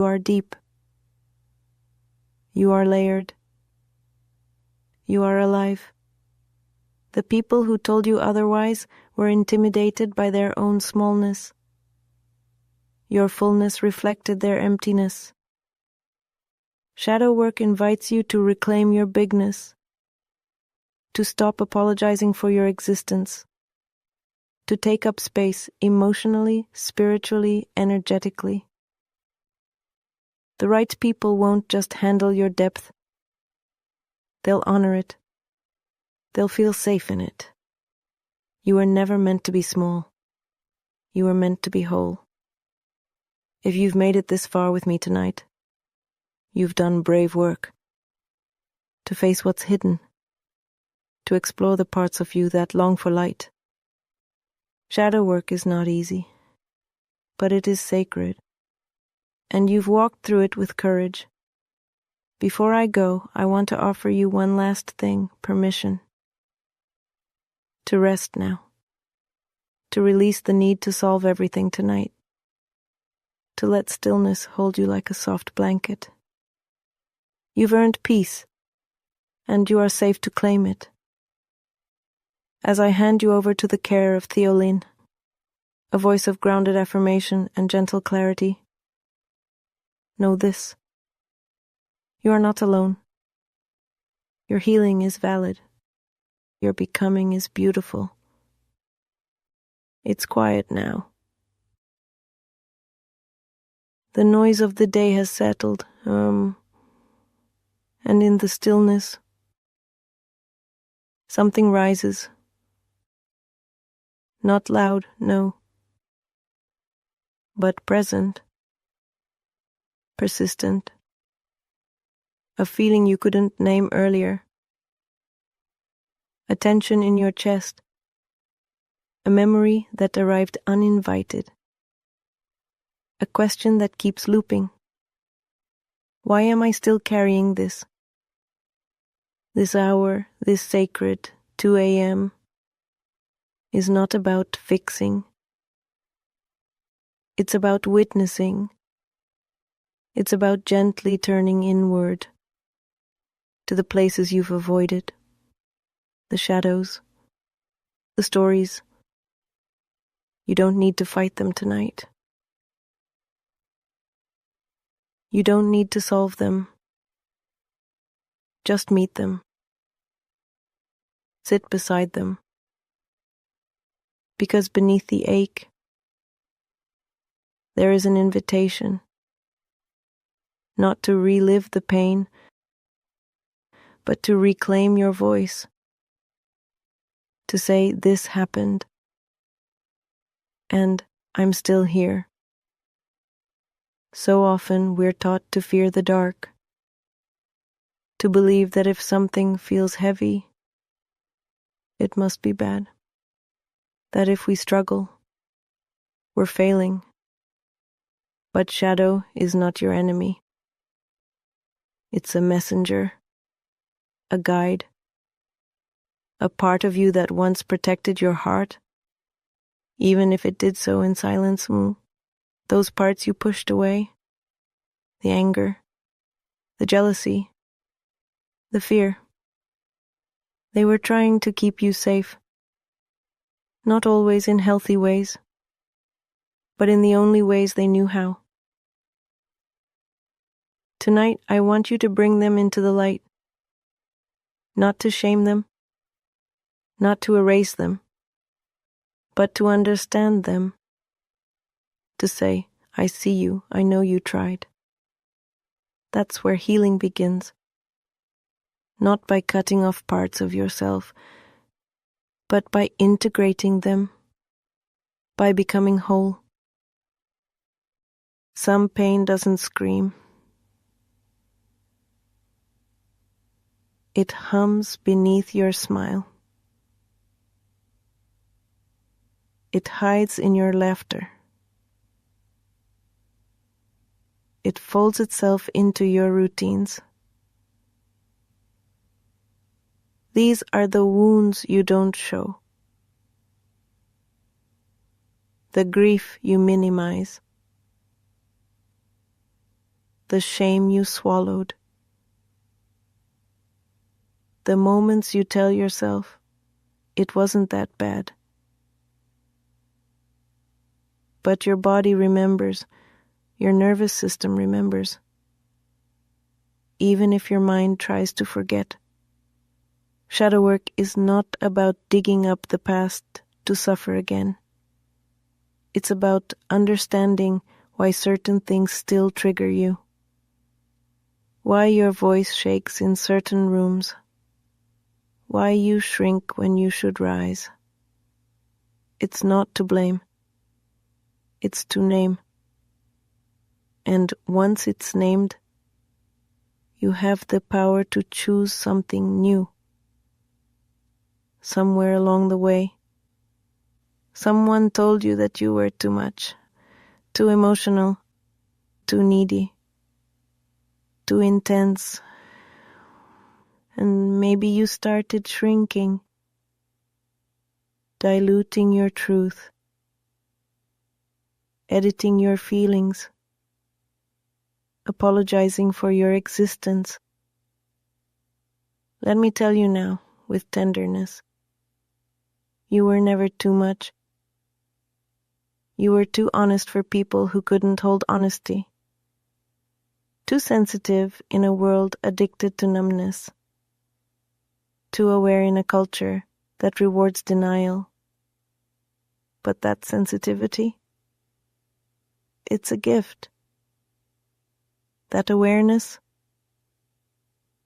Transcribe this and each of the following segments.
You are deep. You are layered. You are alive. The people who told you otherwise were intimidated by their own smallness. Your fullness reflected their emptiness. Shadow work invites you to reclaim your bigness, to stop apologizing for your existence, to take up space emotionally, spiritually, energetically. The right people won't just handle your depth. They'll honor it. They'll feel safe in it. You were never meant to be small. You were meant to be whole. If you've made it this far with me tonight, you've done brave work. To face what's hidden. To explore the parts of you that long for light. Shadow work is not easy, but it is sacred. And you've walked through it with courage. Before I go, I want to offer you one last thing, permission. To rest now. To release the need to solve everything tonight. To let stillness hold you like a soft blanket. You've earned peace, and you are safe to claim it. As I hand you over to the care of Theolene, a voice of grounded affirmation and gentle clarity, know this. You are not alone. Your healing is valid. Your becoming is beautiful. It's quiet now. The noise of the day has settled, and in the stillness, something rises. Not loud, no, but present, persistent, a feeling you couldn't name earlier, a tension in your chest, a memory that arrived uninvited, a question that keeps looping. Why am I still carrying this? This hour, this sacred 2 a.m. is not about fixing. It's about witnessing. It's about gently turning inward to the places you've avoided, the shadows, the stories. You don't need to fight them tonight. You don't need to solve them. Just meet them. Sit beside them. Because beneath the ache, there is an invitation, not to relive the pain, but to reclaim your voice, to say, this happened, and I'm still here. So often we're taught to fear the dark, to believe that if something feels heavy, it must be bad, that if we struggle, we're failing. But shadow is not your enemy. It's a messenger, a guide, a part of you that once protected your heart, even if it did so in silence. Those parts you pushed away, the anger, the jealousy, the fear. They were trying to keep you safe, not always in healthy ways, but in the only ways they knew how. Tonight, I want you to bring them into the light, not to shame them, not to erase them, but to understand them, to say, I see you, I know you tried. That's where healing begins, not by cutting off parts of yourself, but by integrating them, by becoming whole. Some pain doesn't scream. It hums beneath your smile. It hides in your laughter. It folds itself into your routines. These are the wounds you don't show, the grief you minimize, the shame you swallowed, the moments you tell yourself it wasn't that bad. But your body remembers, your nervous system remembers, even if your mind tries to forget. Shadow work is not about digging up the past to suffer again. It's about understanding why certain things still trigger you, why your voice shakes in certain rooms, why you shrink when you should rise. It's not to blame. It's to name. And once it's named, you have the power to choose something new. Somewhere along the way, someone told you that you were too much, too emotional, too needy, too intense, and maybe you started shrinking, diluting your truth, editing your feelings, apologizing for your existence. Let me tell you now, with tenderness, you were never too much. You were too honest for people who couldn't hold honesty, too sensitive in a world addicted to numbness, too aware in a culture that rewards denial. But that sensitivity, it's a gift. That awareness,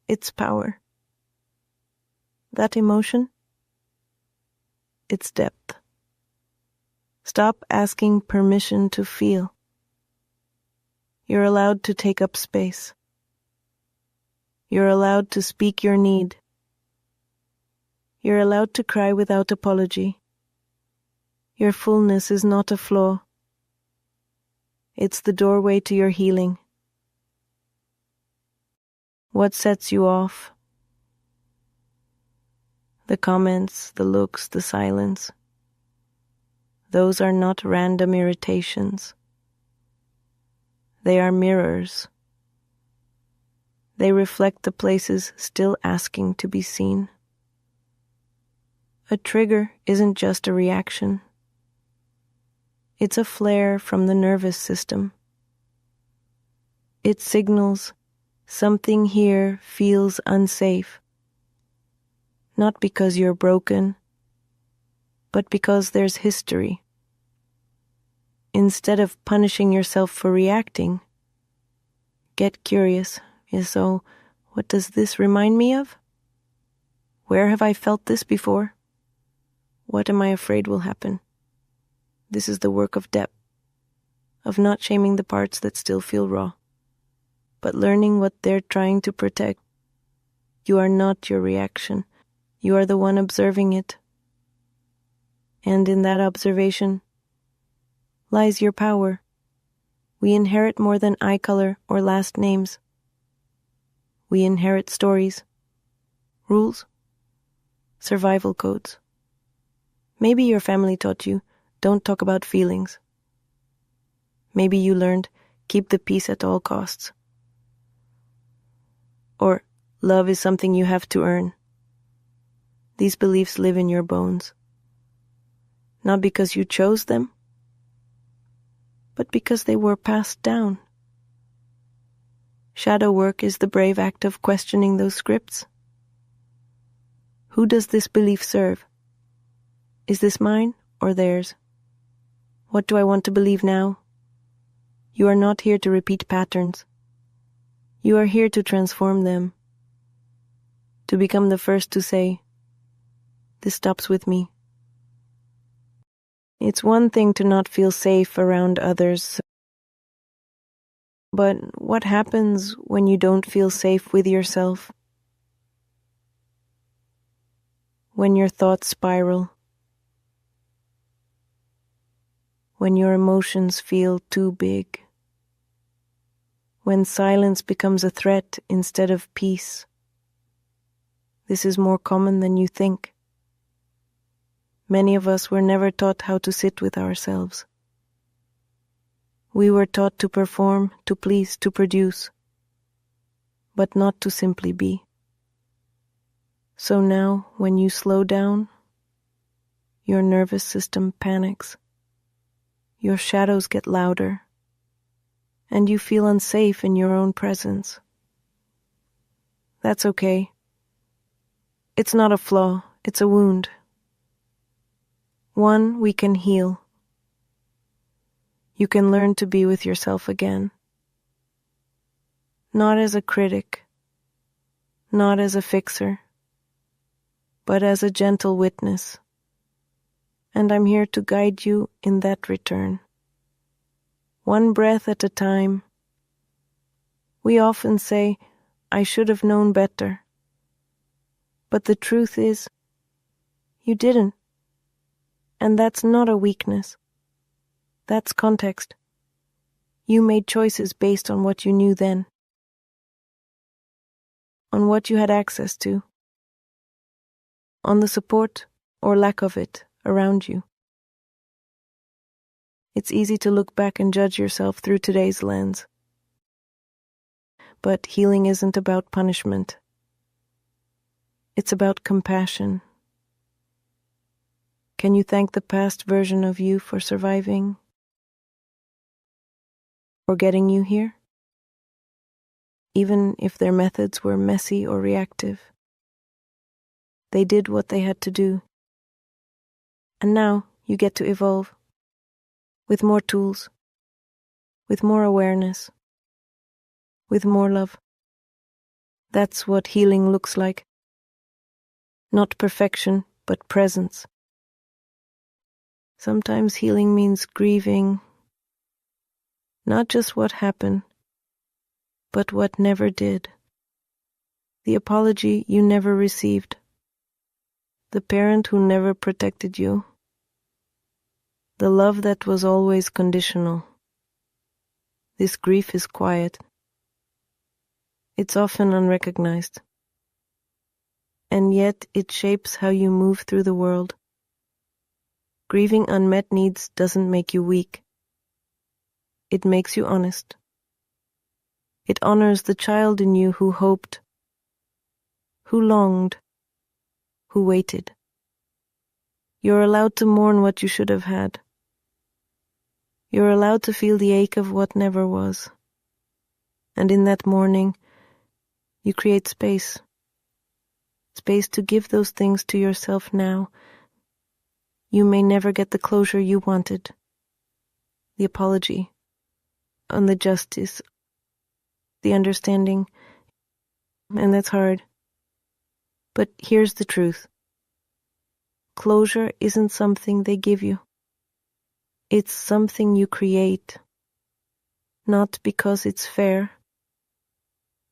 it's power. That emotion, it's depth. Stop asking permission to feel. You're allowed to take up space. You're allowed to speak your need. You're allowed to cry without apology. Your fullness is not a flaw. It's the doorway to your healing. What sets you off? The comments, the looks, the silence. Those are not random irritations. They are mirrors. They reflect the places still asking to be seen. A trigger isn't just a reaction. It's a flare from the nervous system. It signals something here feels unsafe. Not because you're broken, but because there's history. Instead of punishing yourself for reacting, get curious. So, what does this remind me of? Where have I felt this before? What am I afraid will happen? This is the work of depth, of not shaming the parts that still feel raw, but learning what they're trying to protect. You are not your reaction. You are the one observing it. And in that observation lies your power. We inherit more than eye color or last names. We inherit stories, rules, survival codes. Maybe your family taught you, don't talk about feelings. Maybe you learned, keep the peace at all costs. Or, love is something you have to earn. These beliefs live in your bones. Not because you chose them, but because they were passed down. Shadow work is the brave act of questioning those scripts. Who does this belief serve? Is this mine or theirs? What do I want to believe now? You are not here to repeat patterns. You are here to transform them. To become the first to say, this stops with me. It's one thing to not feel safe around others. But what happens when you don't feel safe with yourself? When your thoughts spiral? When your emotions feel too big? When silence becomes a threat instead of peace? This is more common than you think. Many of us were never taught how to sit with ourselves. We were taught to perform, to please, to produce. but not to simply be. So now, when you slow down, your nervous system panics, your shadows get louder, and you feel unsafe in your own presence. That's okay. It's not a flaw, it's a wound. One we can heal. You can learn to be with yourself again. Not as a critic, not as a fixer, but as a gentle witness. And I'm here to guide you in that return. One breath at a time. We often say, I should have known better. But the truth is, you didn't. And that's not a weakness. That's context. You made choices based on what you knew then, on what you had access to, on the support or lack of it around you. It's easy to look back and judge yourself through today's lens. But healing isn't about punishment. It's about compassion. Can you thank the past version of you for surviving? For getting you here? Even if their methods were messy or reactive. They did what they had to do. And now you get to evolve. With more tools. With more awareness. With more love. That's what healing looks like. Not perfection, but presence. Sometimes healing means grieving, not just what happened, but what never did. The apology you never received. The parent who never protected you. The love that was always conditional. This grief is quiet. It's often unrecognized. And yet it shapes how you move through the world. Grieving unmet needs doesn't make you weak. It makes you honest. It honors the child in you who hoped, who longed, who waited. You're allowed to mourn what you should have had. You're allowed to feel the ache of what never was. And in that mourning, you create space. Space to give those things to yourself now. You may never get the closure you wanted, the apology, and the justice, the understanding, and that's hard. But here's the truth. Closure isn't something they give you. It's something you create, not because it's fair,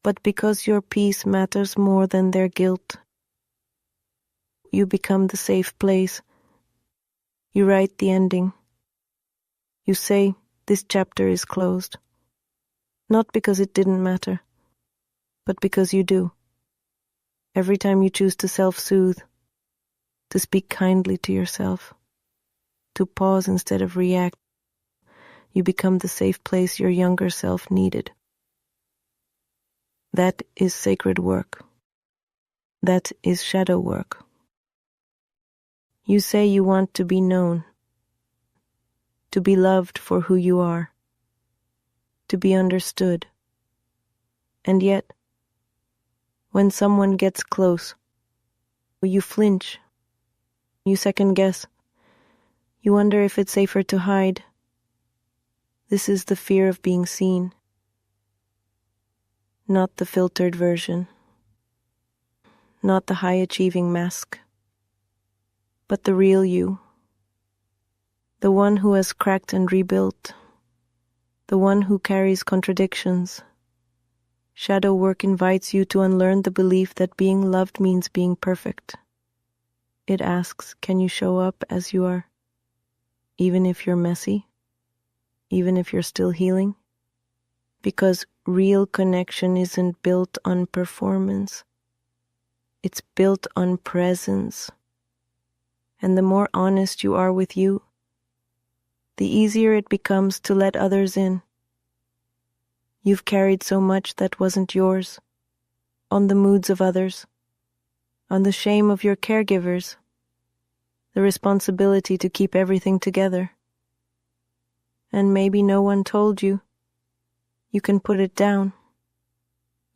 but because your peace matters more than their guilt. You become the safe place. You write the ending. You say, this chapter is closed. Not because it didn't matter, but because you do. Every time you choose to self-soothe, to speak kindly to yourself, to pause instead of react, you become the safe place your younger self needed. That is sacred work. That is shadow work. You say you want to be known, to be loved for who you are, to be understood. And yet, when someone gets close, you flinch, you second guess, you wonder if it's safer to hide. This is the fear of being seen, not the filtered version, not the high-achieving mask, but the real you, the one who has cracked and rebuilt, the one who carries contradictions. Shadow work invites you to unlearn the belief that being loved means being perfect. It asks, can you show up as you are, even if you're messy, even if you're still healing? Because real connection isn't built on performance. It's built on presence. And the more honest you are with you, the easier it becomes to let others in. You've carried so much that wasn't yours, on the moods of others, on the shame of your caregivers, the responsibility to keep everything together. And maybe no one told you. You can put it down.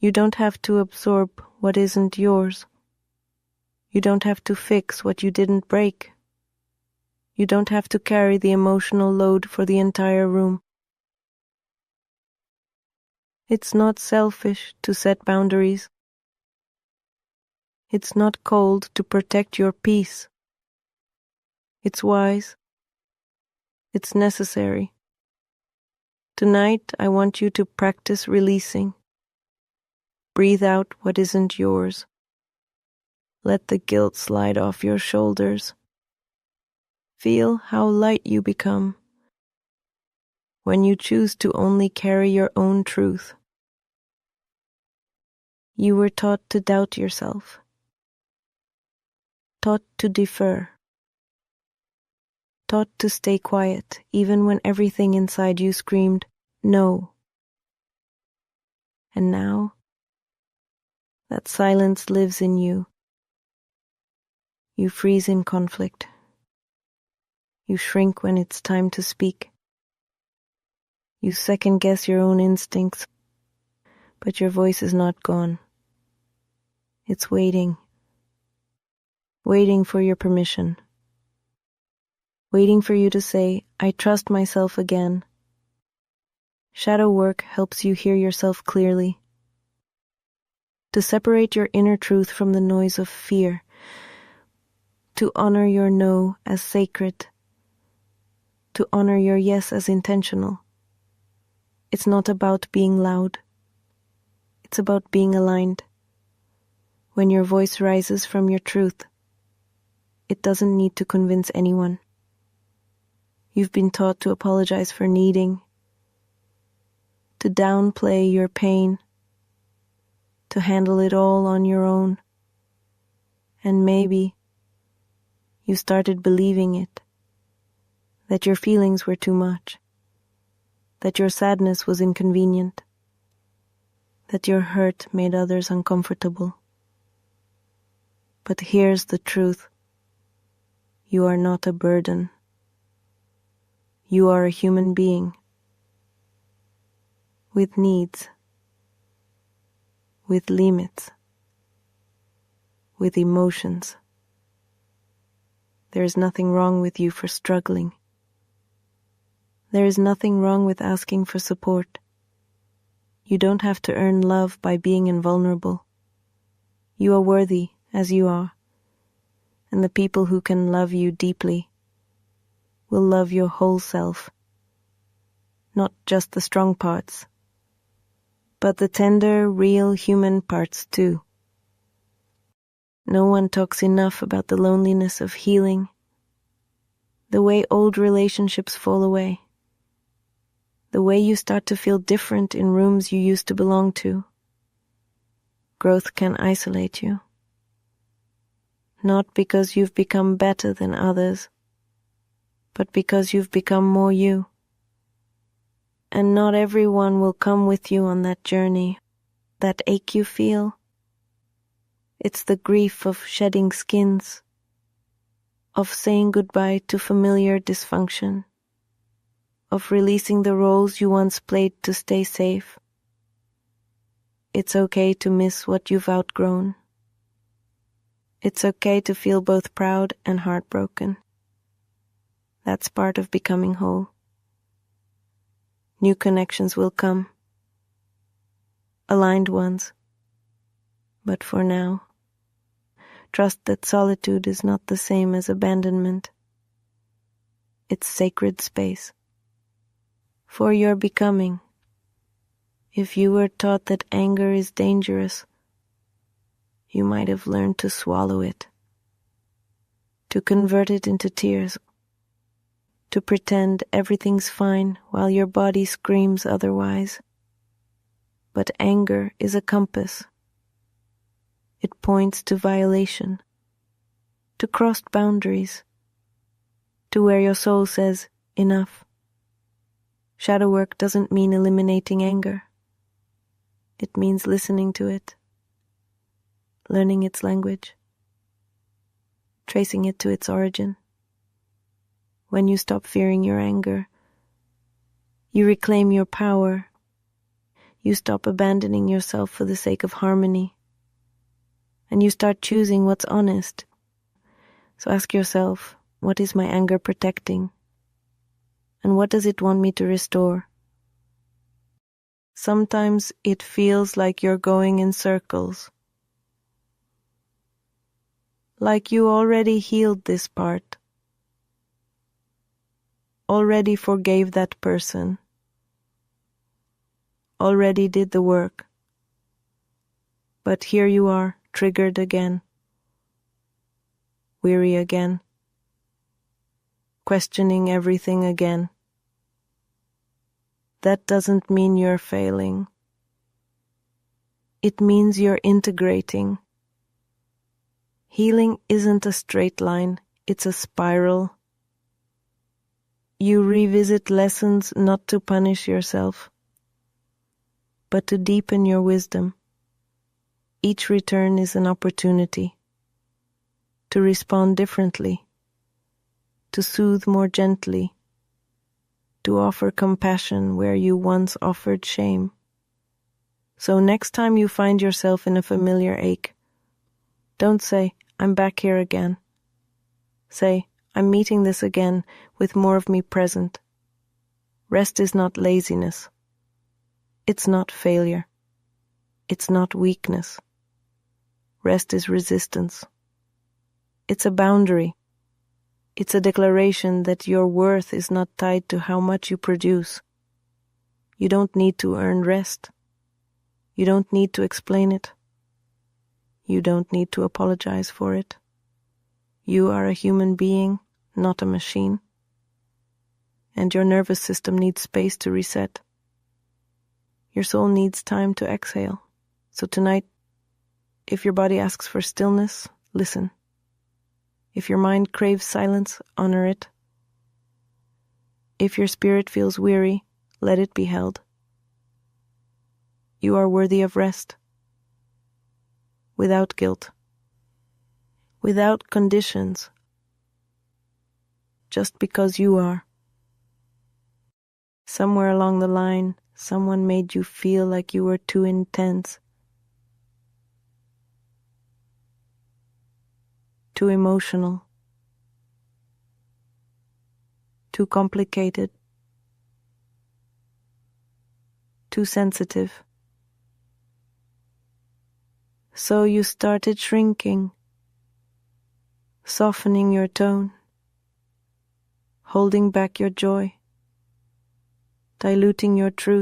You don't have to absorb what isn't yours. You don't have to fix what you didn't break. You don't have to carry the emotional load for the entire room. It's not selfish to set boundaries. It's not cold to protect your peace. It's wise. It's necessary. Tonight, I want you to practice releasing. Breathe out what isn't yours. Let the guilt slide off your shoulders. Feel how light you become when you choose to only carry your own truth. You were taught to doubt yourself, taught to defer, taught to stay quiet even when everything inside you screamed, no. And now, that silence lives in you. You freeze in conflict. You shrink when it's time to speak. You second-guess your own instincts, but your voice is not gone. It's waiting. Waiting for your permission. Waiting for you to say, I trust myself again. Shadow work helps you hear yourself clearly. To separate your inner truth from the noise of fear. To honor your no as sacred. To honor your yes as intentional. It's not about being loud. It's about being aligned. When your voice rises from your truth, it doesn't need to convince anyone. You've been taught to apologize for needing, to downplay your pain, to handle it all on your own. And maybe you started believing it, that your feelings were too much, that your sadness was inconvenient, that your hurt made others uncomfortable. But here's the truth. You are not a burden. You are a human being with needs, with limits, with emotions. There is nothing wrong with you for struggling. There is nothing wrong with asking for support. You don't have to earn love by being invulnerable. You are worthy as you are, and the people who can love you deeply will love your whole self, not just the strong parts, but the tender, real human parts too. No one talks enough about the loneliness of healing, the way old relationships fall away, the way you start to feel different in rooms you used to belong to. Growth can isolate you. Not because you've become better than others, but because you've become more you. And not everyone will come with you on that journey, that ache you feel. It's the grief of shedding skins, of saying goodbye to familiar dysfunction, of releasing the roles you once played to stay safe. It's okay to miss what you've outgrown. It's okay to feel both proud and heartbroken. That's part of becoming whole. New connections will come. Aligned ones. But for now, trust that solitude is not the same as abandonment. It's sacred space. For your becoming. If you were taught that anger is dangerous, you might have learned to swallow it, to convert it into tears, to pretend everything's fine while your body screams otherwise. But anger is a compass. It points to violation, to crossed boundaries, to where your soul says, enough. Shadow work doesn't mean eliminating anger. It means listening to it, learning its language, tracing it to its origin. When you stop fearing your anger, you reclaim your power. You stop abandoning yourself for the sake of harmony, and you start choosing what's honest. So ask yourself, what is my anger protecting? And what does it want me to restore? Sometimes it feels like you're going in circles, like you already healed this part, already forgave that person, already did the work. But here you are, triggered again, weary again, questioning everything again. That doesn't mean you're failing. It means you're integrating. Healing isn't a straight line, it's a spiral. You revisit lessons not to punish yourself, but to deepen your wisdom. Each return is an opportunity to respond differently, to soothe more gently, to offer compassion where you once offered shame. So next time you find yourself in a familiar ache, don't say, I'm back here again. Say, I'm meeting this again with more of me present. Rest is not laziness. It's not failure. It's not weakness. Rest is resistance. It's a boundary. It's a declaration that your worth is not tied to how much you produce. You don't need to earn rest. You don't need to explain it. You don't need to apologize for it. You are a human being, not a machine. And your nervous system needs space to reset. Your soul needs time to exhale. So tonight, if your body asks for stillness, listen. If your mind craves silence, honor it. If your spirit feels weary, let it be held. You are worthy of rest. Without guilt. Without conditions. Just because you are. Somewhere along the line, someone made you feel like you were too intense, too emotional, too complicated, too sensitive. So you started shrinking, softening your tone, holding back your joy, diluting your truth.